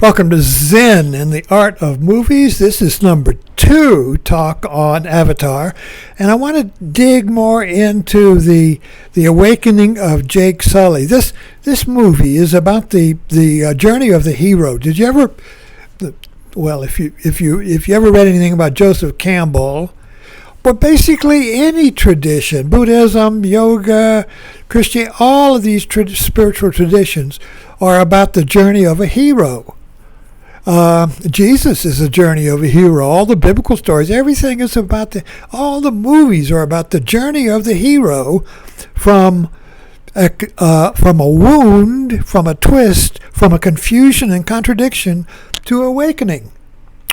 Welcome to Zen and the Art of Movies. This is number 2 talk on Avatar, and I want to dig more into the awakening of Jake Sully. This movie is about the journey of the hero. Did you ever? Well, if you ever read anything about Joseph Campbell, but basically any tradition, Buddhism, yoga, Christianity, all of these spiritual traditions are about the journey of a hero. Jesus is a journey of a hero. All the biblical stories, everything is about all the movies are about the journey of the hero from a wound, from a twist, from a confusion and contradiction to awakening,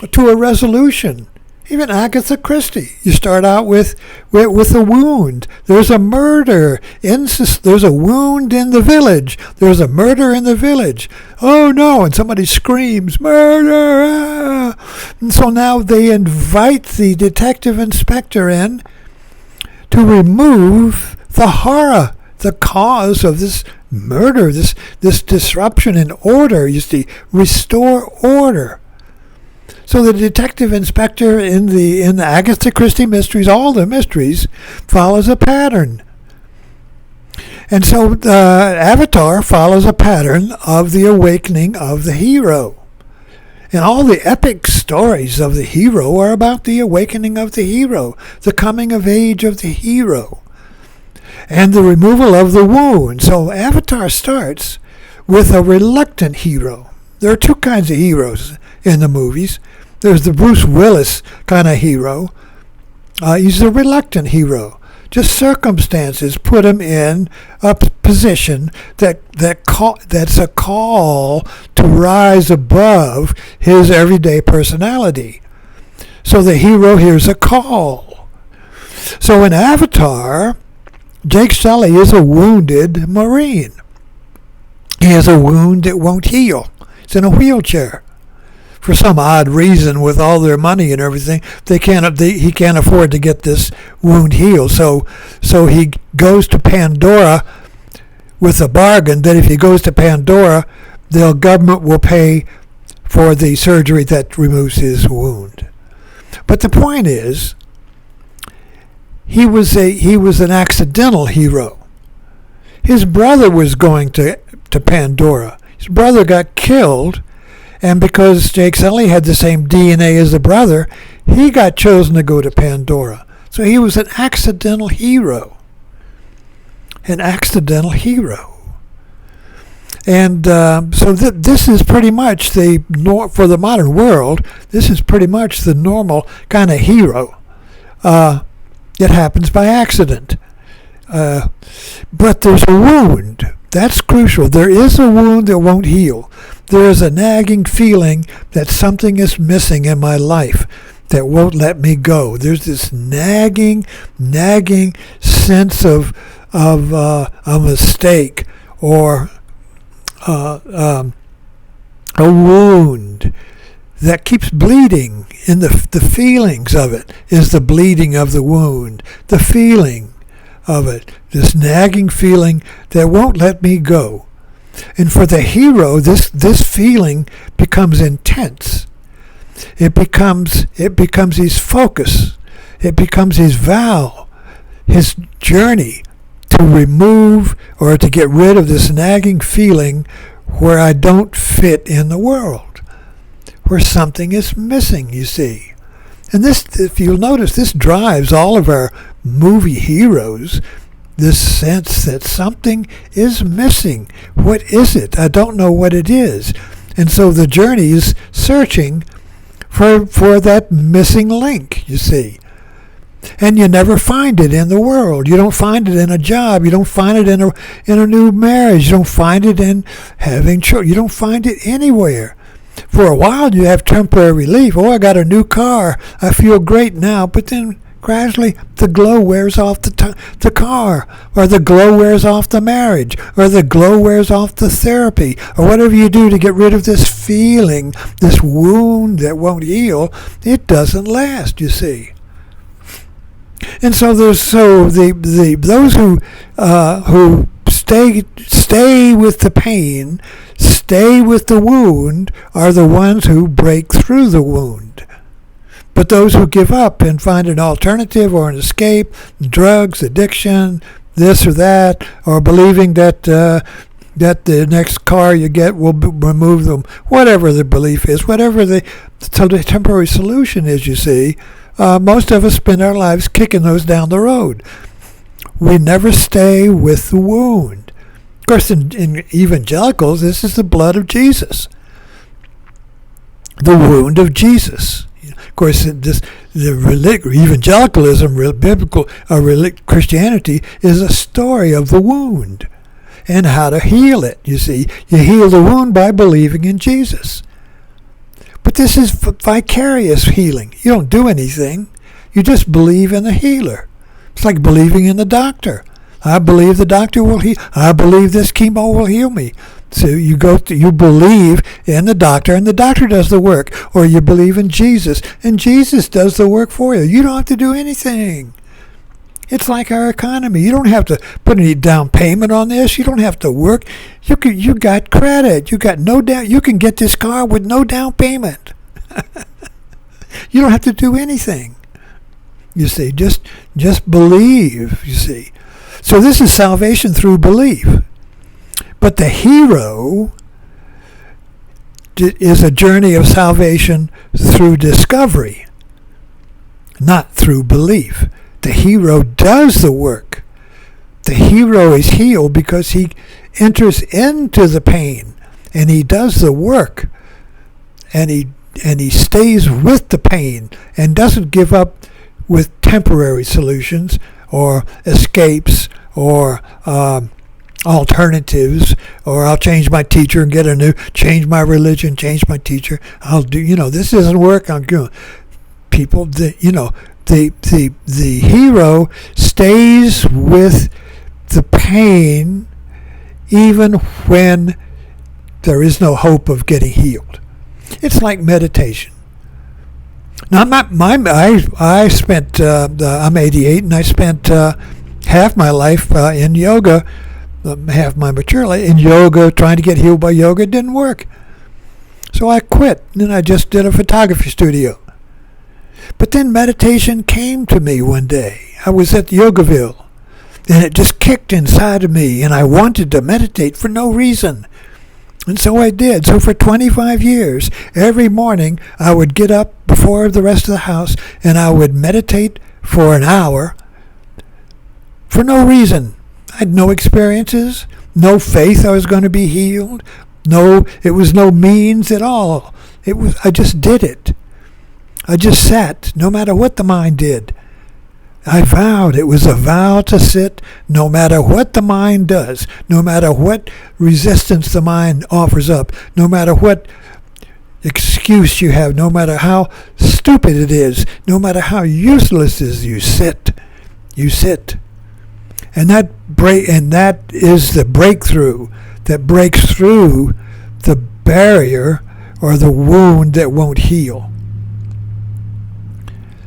to a resolution. Even Agatha Christie, you start out with a wound. There's a murder. There's a wound in the village. There's a murder in the village. Oh no, and somebody screams, murder! Ah! And so now they invite the detective inspector in to remove the horror, the cause of this murder, this disruption in order, you see, restore order. So the detective inspector in the Agatha Christie mysteries, all the mysteries, follows a pattern. And so Avatar follows a pattern of the awakening of the hero. And all the epic stories of the hero are about the awakening of the hero, the coming of age of the hero, and the removal of the wound. So Avatar starts with a reluctant hero. There are two kinds of heroes in the movies. There's the Bruce Willis kind of hero. He's a reluctant hero. Just circumstances put him in a position that's a call to rise above his everyday personality. So the hero hears a call. So in Avatar, Jake Sully is a wounded Marine. He has a wound that won't heal. He's in a wheelchair. For some odd reason, with all their money and everything, he can't afford to get this wound healed. So he goes to Pandora with a bargain that if he goes to Pandora, the government will pay for the surgery that removes his wound. But the point is, he was an accidental hero. His brother was going to Pandora. His brother got killed. And because Jake Sully had the same DNA as the brother, he got chosen to go to Pandora. So he was an accidental hero. An accidental hero. And so this is pretty much for the modern world, this is pretty much the normal kind of hero. It happens by accident. But there's a wound. That's crucial. There is a wound that won't heal. There is a nagging feeling that something is missing in my life that won't let me go. There's this nagging sense of a mistake or a wound that keeps bleeding. In the feelings of it is the bleeding of the wound. The feeling of it, this nagging feeling that won't let me go. And for the hero, this feeling becomes intense. It becomes his focus. It becomes his vow, his journey to remove or to get rid of this nagging feeling where I don't fit in the world, where something is missing, you see. And this, if you'll notice, this drives all of our movie heroes. This sense that something is missing. What is it? I don't know what it is. And so the journey is searching for that missing link, you see. And you never find it in the world. You don't find it in a job. You don't find it in a new marriage. You don't find it in having children. You don't find it anywhere. For a while you have temporary relief. Oh, I got a new car. I feel great now. But then gradually the glow wears off the car, or the glow wears off the marriage, or the glow wears off the therapy, or whatever you do to get rid of this feeling, this wound that won't heal. It doesn't last, you see. And so those who stay with the pain, stay with the wound, are the ones who break through the wound. But those who give up and find an alternative or an escape, drugs, addiction, this or that, or believing that that the next car you get will remove them, whatever the belief is, whatever the temporary solution is, you see, most of us spend our lives kicking those down the road. We never stay with the wound. Of course, in evangelicals, this is the blood of Jesus, the wound of Jesus. Of course, evangelicalism, biblical Christianity, is a story of the wound and how to heal it. You see, you heal the wound by believing in Jesus. But this is vicarious healing. You don't do anything. You just believe in the healer. It's like believing in the doctor. I believe the doctor will heal. I believe this chemo will heal me. So you believe in the doctor, and the doctor does the work. Or you believe in Jesus, and Jesus does the work for you. You don't have to do anything. It's like our economy. You don't have to put any down payment on this. You don't have to work. You got credit. You got no down. You can get this car with no down payment. You don't have to do anything. You see, just believe. You see, so this is salvation through belief. But the hero is a journey of salvation through discovery, not through belief. The hero does the work. The hero is healed because he enters into the pain and he does the work, and he stays with the pain and doesn't give up with temporary solutions or escapes or alternatives, or I'll change my teacher and get a new, change my religion, change my teacher. I'll do, this doesn't work. I'm going. People, the hero stays with the pain even when there is no hope of getting healed. It's like meditation. Now, I spent, I'm 88, and I spent half my life in yoga, half my mature life in yoga, trying to get healed by yoga. It didn't work. So I quit, and I just did a photography studio. But then meditation came to me one day. I was at Yogaville, and it just kicked inside of me, and I wanted to meditate for no reason. And so I did. So for 25 years, every morning, I would get up before the rest of the house, and I would meditate for an hour for no reason. I had no experiences, no faith I was going to be healed. It was no means at all. I just did it. I just sat, no matter what the mind did. I vowed, it was a vow to sit no matter what the mind does, no matter what resistance the mind offers up, no matter what excuse you have, no matter how stupid it is, no matter how useless it is, you sit. You sit. And that is the breakthrough that breaks through the barrier or the wound that won't heal.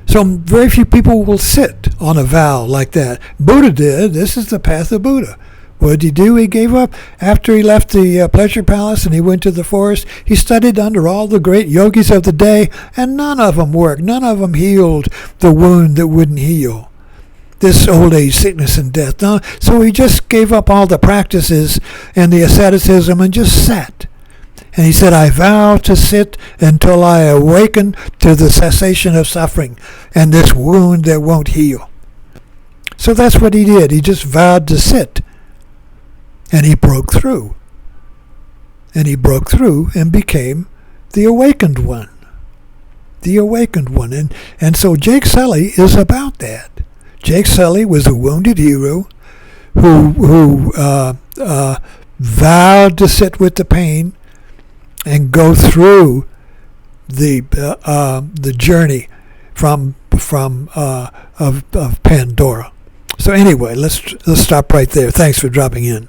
So very few people will sit on a vow like that. Buddha did. This is the path of Buddha. What did he do? He gave up. After he left the pleasure palace and he went to the forest, he studied under all the great yogis of the day, and none of them worked. None of them healed the wound that wouldn't heal. This old age, sickness, and death. No, so he just gave up all the practices and the asceticism and just sat. And he said, I vow to sit until I awaken to the cessation of suffering and this wound that won't heal. So that's what he did. He just vowed to sit. And he broke through. And he broke through and became the awakened one. The awakened one. And so Jake Sully is about that. Jake Sully was a wounded hero who vowed to sit with the pain and go through the journey of Pandora. So anyway, let's stop right there. Thanks for dropping in.